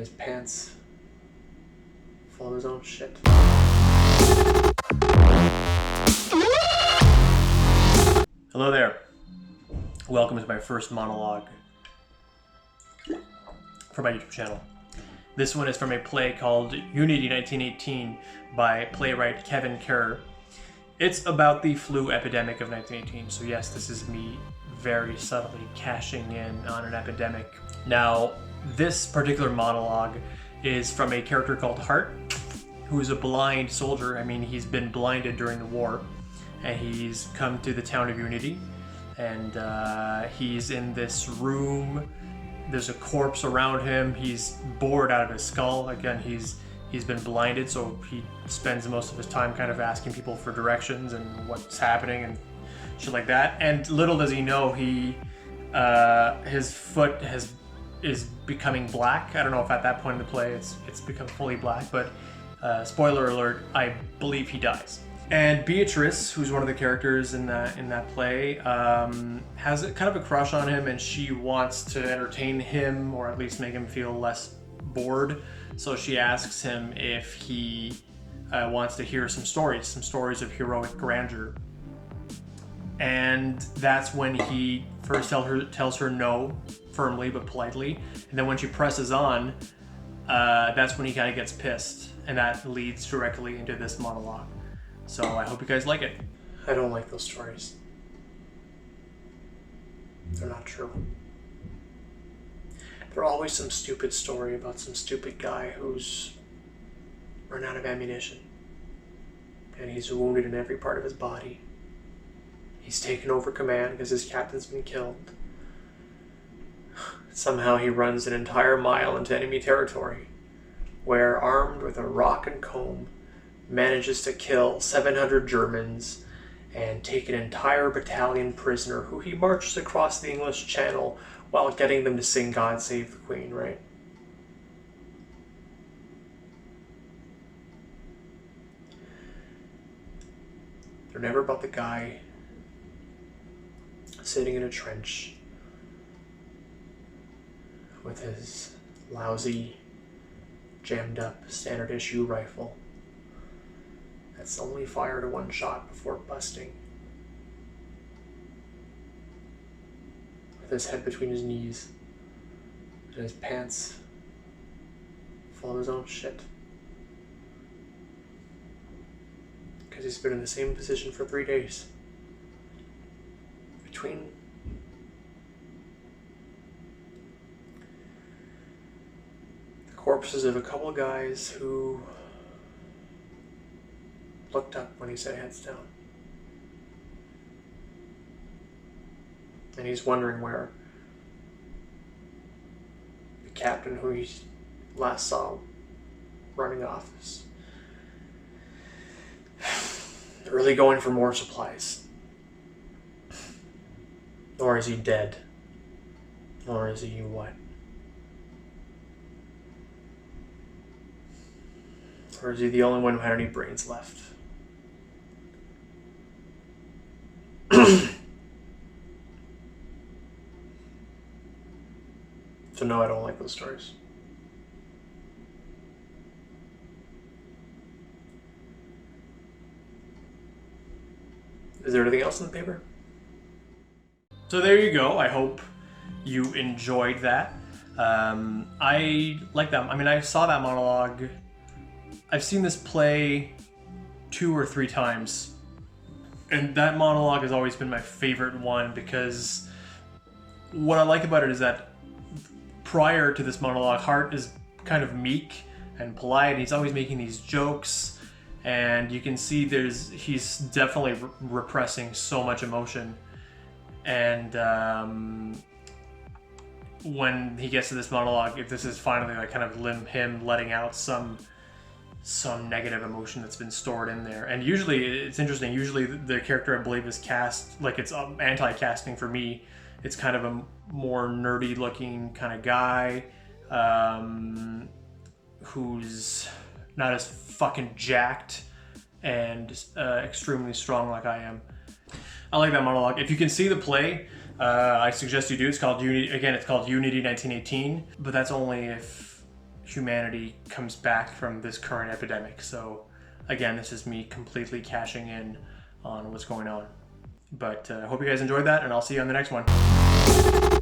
his pants full of his own shit. Hello there. Welcome to my first monologue for my YouTube channel. This one is from a play called Unity 1918 by playwright Kevin Kerr. It's about the flu epidemic of 1918, so yes, this is me very subtly cashing in on an epidemic. Now, this particular monologue is from a character called Hart, who is a blind soldier. I mean, he's been blinded during the war, and he's come to the town of Unity, and he's in this room. There's a corpse around him. He's bored out of his skull. Again, he's been blinded, so he spends most of his time kind of asking people for directions and what's happening and shit like that. And little does he know, his foot is becoming black. I don't know if at that point in the play it's become fully black, but spoiler alert, I believe he dies. And Beatrice, who's one of the characters in that play, has kind of a crush on him, and she wants to entertain him, or at least make him feel less bored. So she asks him if he wants to hear some stories of heroic grandeur. And that's when he first tells her no, firmly but politely. And then when she presses on, that's when he kind of gets pissed. And that leads directly into this monologue. So I hope you guys like it. I don't like those stories. They're not true. There's always some stupid story about some stupid guy who's run out of ammunition. And he's wounded in every part of his body. He's taken over command because his captain's been killed. Somehow he runs an entire mile into enemy territory, where, armed with a rock and comb, manages to kill 700 Germans and take an entire battalion prisoner who he marches across the English Channel while getting them to sing God Save the Queen, right? They're never about the guy sitting in a trench with his lousy, jammed up standard issue rifle that's only fired one shot before busting, with his head between his knees and his pants full of his own shit, because he's been in the same position for 3 days between the corpses of a couple of guys who looked up when he said heads down. And he's wondering where the captain who he last saw running off is really going for more supplies. Or is he dead? Or is he what? Or is he the only one who had any brains left? So no, I don't like those stories. Is there anything else in the paper? So there you go. I hope you enjoyed that. I like that. I mean, I saw that monologue. I've seen this play 2 or 3 times. And that monologue has always been my favorite one, because what I like about it is that prior to this monologue, Hart is kind of meek and polite. He's always making these jokes, and you can see he's definitely repressing so much emotion. And when he gets to this monologue, if this is finally like kind of him letting out some negative emotion that's been stored in there. And usually, it's interesting, usually the character, I believe, is cast, like, it's anti-casting for me. It's kind of a more nerdy looking kind of guy who's not as fucking jacked and extremely strong like I am. I like that monologue. If you can see the play, I suggest you do. It's called Unity. Again, it's called Unity 1918, but that's only if humanity comes back from this current epidemic. So again, this is me completely cashing in on what's going on. But I hope you guys enjoyed that, and I'll see you on the next one.